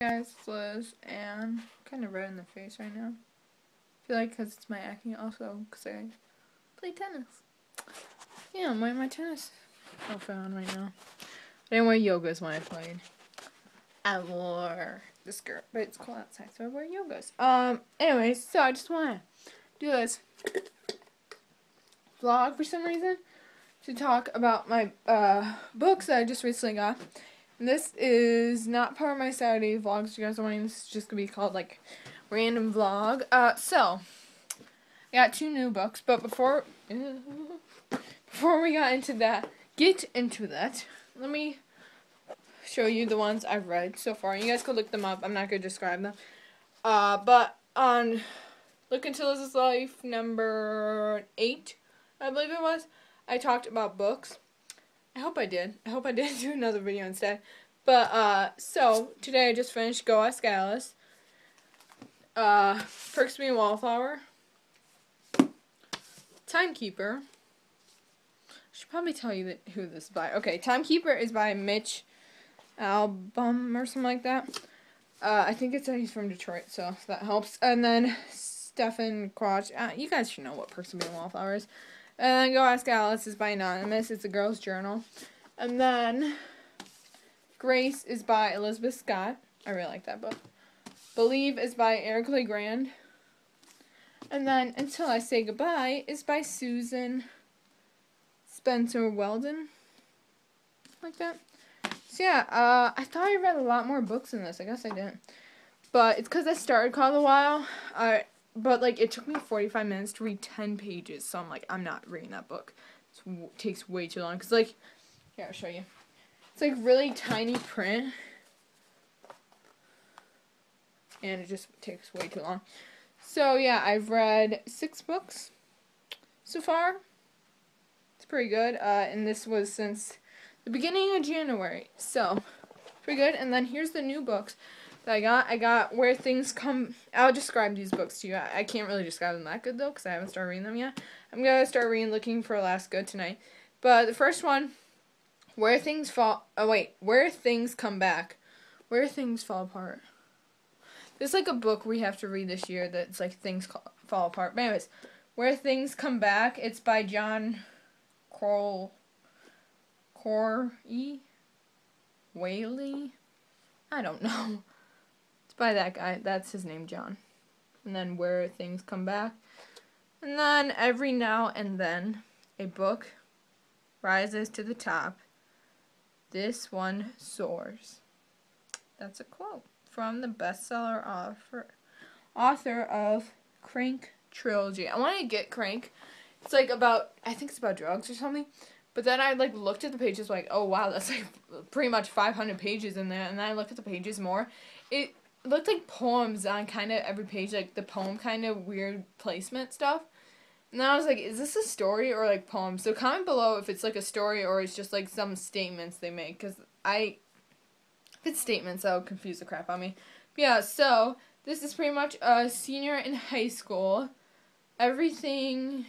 Guys, it's Liz, and I'm kind of red in the face right now. I feel like because it's my acne, also because I play tennis. Yeah, I'm wearing my tennis outfit on right now. I didn't wear yogas when I played. I wore this skirt, but it's cold outside, so I wear yogas. Anyways, so I just want to do this vlog for some reason to talk about my books that I just recently got. And this is not part of my Saturday vlogs. You guys are wondering, this is just gonna be called like random vlog. So I got 2 new books, but before we get into that, let me show you the ones I've read so far. You guys could look them up. I'm not gonna describe them. But on Look Into Liz's Life number 8, I believe it was, I talked about books. I hope I did do another video instead. But, so, today I just finished Go Ask Alice. Perks Me Wallflower. Timekeeper. I should probably tell you who this is by. Okay, Timekeeper is by Mitch Albom or something like that. I think it's he's from Detroit, so that helps. And then Stephen Quach. You guys should know what Perks Me Wallflower is. And then Go Ask Alice is by Anonymous. It's a girl's journal. And then Grace is by Elizabeth Scott. I really like that book. Believe is by Eric LeGrand. And then Until I Say Goodbye is by Susan Spencer Weldon. Like that. So yeah, I thought I read a lot more books than this. I guess I didn't. But it's because I started Call of the Wild. But like it took me 45 minutes to read 10 pages. So I'm like, I'm not reading that book. It takes way too long. Because like, here, I'll show you. It's like really tiny print. And it just takes way too long. So yeah, I've read 6 books so far. It's pretty good. And this was since the beginning of January. So, pretty good. And then here's the new books that I got. I got Where Things Come... I'll describe these books to you. I can't really describe them that good, though, because I haven't started reading them yet. I'm going to start reading Looking for Alaska tonight. But the first one, Where Things Come Back. Where Things Fall Apart. There's like a book we have to read this year that's like Things Fall Apart. But anyways, Where Things Come Back. It's by John Whaley? I don't know. It's by that guy. That's his name, John. And then Where Things Come Back. And then Every Now and Then, a book rises to the top. This one soars. That's a quote from the bestseller author of Crank Trilogy. I want to get Crank. It's like about, I think it's about drugs or something. But then I like looked at the pages like, oh wow, that's like pretty much 500 pages in there. And then I looked at the pages more. It looked like poems on kind of every page, like the poem kind of weird placement stuff. And then I was like, is this a story or like poem? So comment below if it's like a story or it's just like some statements they make. Because if it's statements, that would confuse the crap out of me. But yeah, so this is pretty much a senior in high school. Everything...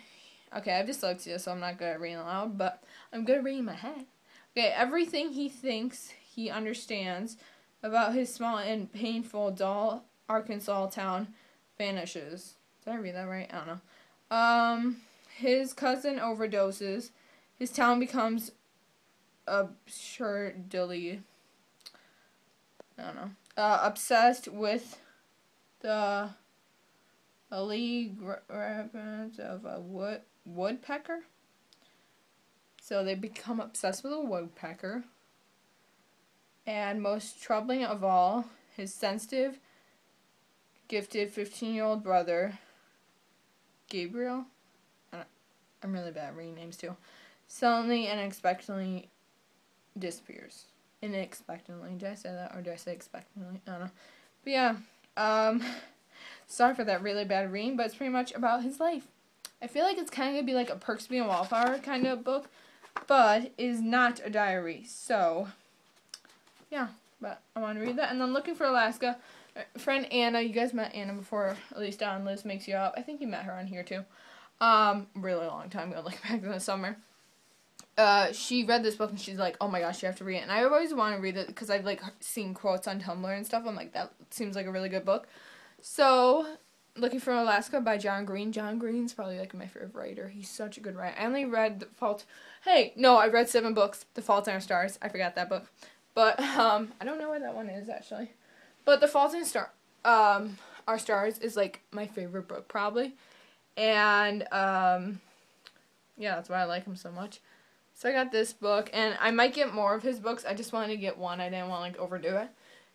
Okay, I have dyslexia, so I'm not good at reading aloud, but I'm good at reading in my head. Okay, everything he thinks he understands about his small and painful, dull Arkansas town vanishes. Did I read that right? I don't know. His cousin overdoses. His town becomes absurdly, I don't know, obsessed with the allegiance of a woodpecker. So they become obsessed with a woodpecker. And most troubling of all, his sensitive, gifted 15-year-old brother, Gabriel, I'm really bad at reading names too, suddenly and unexpectedly disappears. Unexpectedly, did I say that, or did I say expectantly? I don't know. But yeah, sorry for that really bad reading, but it's pretty much about his life. I feel like it's kind of going to be like a Perks Me Wallflower kind of book, but is not a diary. So, yeah, but I want to read that. And then Looking for Alaska, friend Anna, you guys met Anna before, at least on Liz Makes You Up. I think you met her on here too. Really long time ago, like back in the summer. she read this book and she's like, oh my gosh, you have to read it. And I always want to read it because I've like seen quotes on Tumblr and stuff. I'm like, that seems like a really good book. So, Looking for Alaska by John Green. John Green's probably like my favorite writer. He's such a good writer. I only read I read 7 books. The Fault in Our Stars. I forgot that book. But I don't know where that one is actually. But The Fault in Our Stars is like my favorite book probably. And yeah, that's why I like him so much. So I got this book, and I might get more of his books. I just wanted to get one. I didn't want to like overdo it.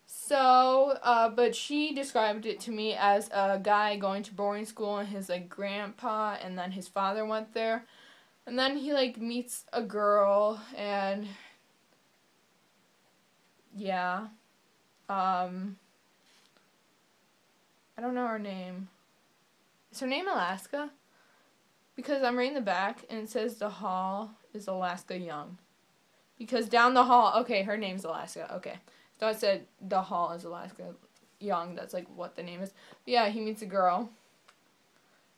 So, but she described it to me as a guy going to boarding school, and his like grandpa and then his father went there. And then he like meets a girl, and yeah. I don't know her name. Is her name Alaska? Because I'm reading the back and it says the hall is Alaska Young. Because down the hall, okay, her name's Alaska, okay. So I said the hall is Alaska Young, that's like what the name is. But yeah, he meets a girl.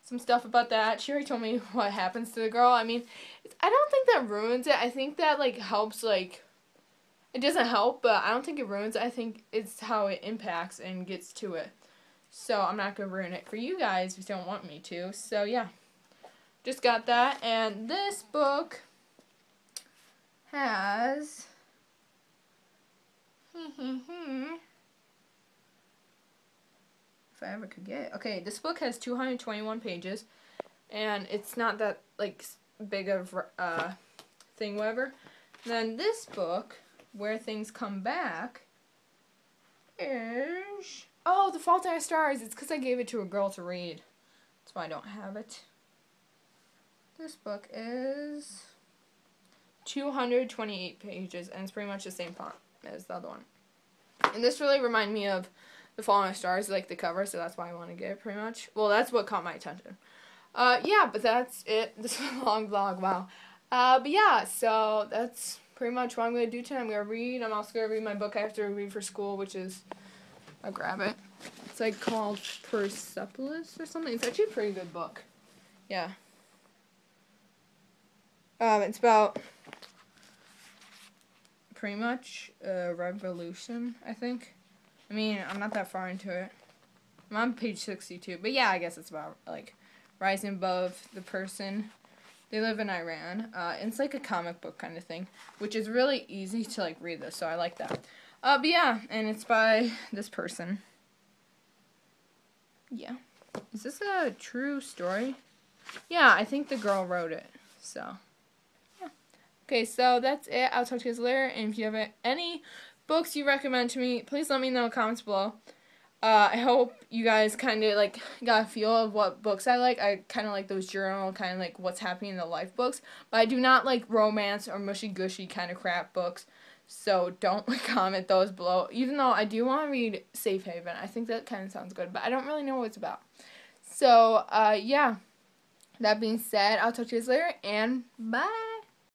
Some stuff about that. She already told me what happens to the girl. I mean, I don't think that ruins it. I think that like helps, like, it doesn't help, but I don't think it ruins it. I think it's how it impacts and gets to it. So I'm not going to ruin it for you guys if you don't want me to. So yeah. Just got that, and this book has if I ever could get it. Okay, this book has 221 pages, and it's not that like big of thing, whatever. And then this book, Where Things Come Back, is The Fault in Our Stars. It's because I gave it to a girl to read. That's why I don't have it. This book is 228 pages, and it's pretty much the same font as the other one. And this really reminded me of The Fault in Our Stars, like the cover, so that's why I want to get it pretty much. Well, that's what caught my attention. Yeah, but that's it. This is a long vlog, wow. But yeah, so that's pretty much what I'm going to do tonight. I'm going to read. I'm also going to read my book I have to read for school, which is, I'll grab it. It's like called Persepolis or something. It's actually a pretty good book. Yeah. It's about pretty much a revolution, I think. I mean, I'm not that far into it. I'm on page 62, but yeah, I guess it's about, like, rising above the person. They live in Iran. It's like a comic book kind of thing, which is really easy to, like, read this, so I like that. But yeah, and it's by this person. Yeah. Is this a true story? Yeah, I think the girl wrote it, so... Okay, so that's it. I'll talk to you guys later. And if you have any books you recommend to me, please let me know in the comments below. I hope you guys kind of like got a feel of what books I like. I kind of like those journal, kind of like what's happening in the life books. But I do not like romance or mushy-gushy kind of crap books. So don't comment those below. Even though I do want to read Safe Haven. I think that kind of sounds good. But I don't really know what it's about. So, yeah. That being said, I'll talk to you guys later. And bye.